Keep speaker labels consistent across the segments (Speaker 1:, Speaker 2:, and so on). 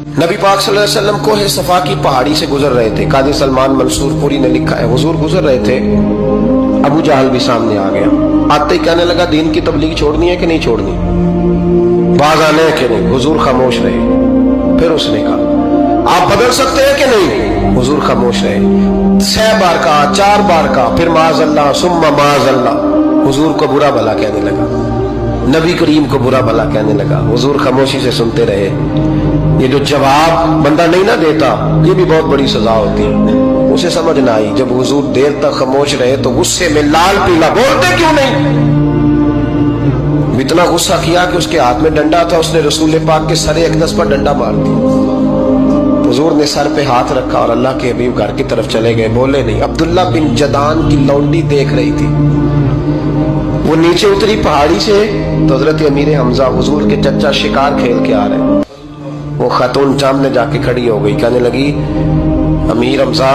Speaker 1: नबी पाक सल्लल्लाहु अलैहि वसल्लम कोहे सफा की पहाड़ी से गुजर रहे थे। काजी सलमान मंसूरपुरी ने लिखा है, हुजूर गुजर रहे थे, अबू जहल भी सामने आ गया। आते ही कहने लगा, दीन की तबलीग छोड़नी है कि नहीं छोड़नी, बाज आने है कि नहीं। हुजूर खामोश रहे। फिर उसने कहा, आप बदल सकते हैं कि नहीं। हुजूर खामोश रहे। 6 बार कहा, 4 बार कहा, फिर माज़अल्लाह सुम्मा माज़अल्लाह। हुजूर को बुरा भला कहने लगा, नबी करीम को बुरा भला कहने लगा। हुजूर खामोशी से सुनते रहे। ये जो जवाब बंदा नहीं ना देता, ये भी बहुत बड़ी सजा होती है। उसे समझ ना आई। जब हुजूर देर तक खामोश रहे तो गुस्से में लाल पीला, बोलते क्यों नहीं। इतना गुस्सा किया कि उसके हाथ में डंडा था, उसने रसूल पाक के सरे अक़दस पर डंडा मार दिया। हुजूर ने सर पे हाथ रखा और अल्लाह के हबीब घर की तरफ चले गए, बोले नहीं। अब्दुल्ला बिन जदान की लौंडी देख रही थी। वो नीचे उतरी पहाड़ी से तो हजरत अमीर हमजा हुजूर के चचा शिकार खेल के आ रहे। वो खातून सामने जाके खड़ी हो गई, कहने लगी, अमीर हमजा,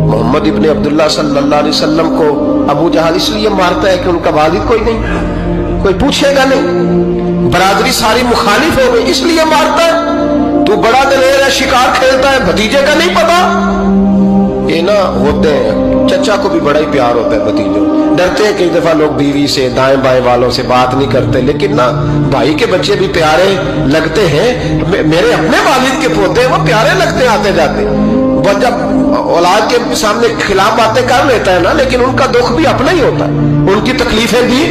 Speaker 1: मोहम्मद इब्ने अब्दुल्ला सल्लल्लाहु अलैहि वसल्लम को अबू जहल इसलिए मारता है कि उनका वालिद कोई नहीं, कोई पूछेगा नहीं, बरादरी सारी मुखालिफ हो गई, इसलिए मारता है। तू बड़ा दलेर है, शिकार खेलता है, भतीजे का नहीं पता। ये ना होते हैं, चचा को भी बड़ा ही प्यार होता है भतीजों। डरते हैं कई दफा लोग बीवी से, दाएं बाएं वालों से बात नहीं करते, लेकिन ना भाई के बच्चे भी प्यारे लगते हैं। मेरे अपने वालिद के पोते हैं, वो प्यारे लगते हैं आते जाते। बस जब औलाद के सामने खिलाफ बातें कर लेता है ना, लेकिन उनका दुख भी अपना ही होता है, उनकी तकलीफें भी।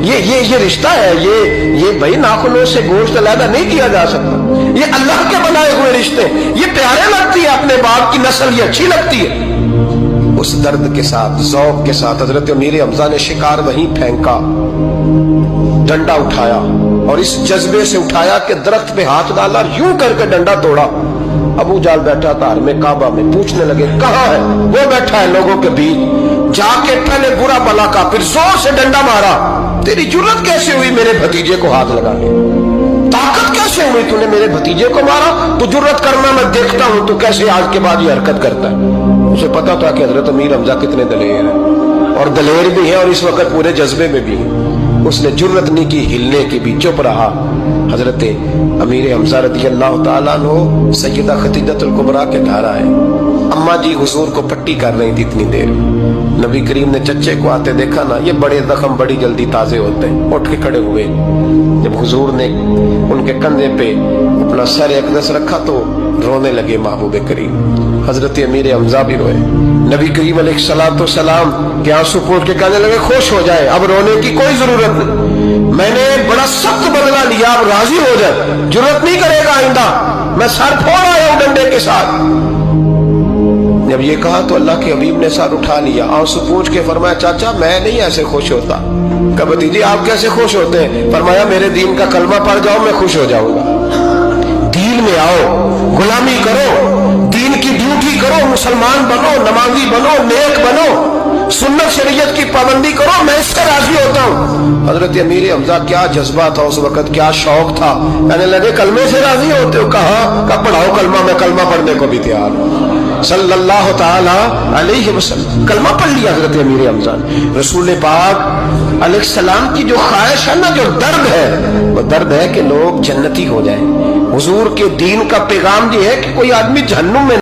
Speaker 1: ये रिश्ता है, ये भाई नाखूनों से गोश्त अलग नहीं किया जा सकता। ये अल्लाह के बनाए हुए रिश्ते, ये प्यारे लगती है, अपने बाप की नस्ल ये अच्छी लगती है। उस दर्द के साथ, ज़ौक़ के साथ हजरत अमीर हमजा ने शिकार वहीं फेंका, डंडा उठाया और इस जज्बे से उठाया कि दरख्त पे हाथ डाला, यूं करके डंडा तोड़ा। अबू जाल बैठा था में काबा में, पूछने लगे कहाँ है। वो बैठा है लोगों के बीच। जाके पहले बुरा भला का, फिर जोर से डंडा मारा। तेरी जुर्रत कैसे हुई मेरे भतीजे को हाथ लगाने, ताकत कैसे हुई तूने मेरे भतीजे को मारा। तू जुर्रत करना मैं देखता हूं, तू कैसे आज के बाद ये हरकत करता है। उसे पता था कि हजरत अमीर हमजा कितने दलेर हैं, और दलेर भी हैं और इस वक्त पूरे जज्बे में भी हैं। उसने जुर्रत नहीं की हिलने की भी, चुप रहा। हजरत अमीर हमजा रज़ी अल्लाह तआला अन्हु सैयदा खदीजतुल कुबरा के घर आए। अम्मा जी हुजूर को पट्टी कर रही थी इतनी देर। नबी करीम ने चच्चे को आते देखा ना, ये बड़े जख्म बड़ी जल्दी ताजे होते हैं। उठ के खड़े हुए। जब हुजूर ने उनके कंधे पे अपना सर अक़दस रखा तो रोने लगे महबूब करीम। हजरत अमीर हमजा भी रोए। नबी करीम अलैहिस्सलातु वस्सलाम के आंसू पोंछ के कहने लगे, खुश हो जाए, अब रोने की कोई जरूरत नहीं, मैंने बड़ा सख्त बदला लिया, अब राजी हो जाए, जरूरत नहीं करेगा आइंदा, मैं सर फोड़ आया हूं डंडे के साथ। जब ये कहा तो अल्लाह के हबीब ने सर उठा लिया, आंसू पोंछ के फरमाया, चाचा मैं नहीं ऐसे खुश होता। कहा भतीजी आप कैसे खुश होते हैं। फरमाया, मेरे दीन का कलमा पढ़ जाओ, मैं खुश हो जाऊंगा। दीन में आओ, गुलामी करो, दीन की ड्यूटी करो, मुसलमान बनो, नमाजी बनो, नेक बनो, सुन्नत शरीयत की पाबंदी करो, मैं इससे राजी होता हूँ। हजरत अमीर हमजा क्या जज्बा था उस वक्त, क्या शौक था। कहने लगे, कलमे से राजी होते हो। कहा पढ़ाओ कलमा, मैं कलमा पढ़ने को भी तैयार हूँ। सल्लल्लाहु ताला अलैहि वसल्लम कलमा पढ़ लिया हजरत अमीर हमजा ने। रसूल पाक अलैहिस्सलाम की जो ख्वाहिश है ना, जो दर्द है, वो दर्द है कि लोग जन्नती हो जाएं। हुजूर के दीन का पैगाम ये है कि कोई आदमी जहन्नुम में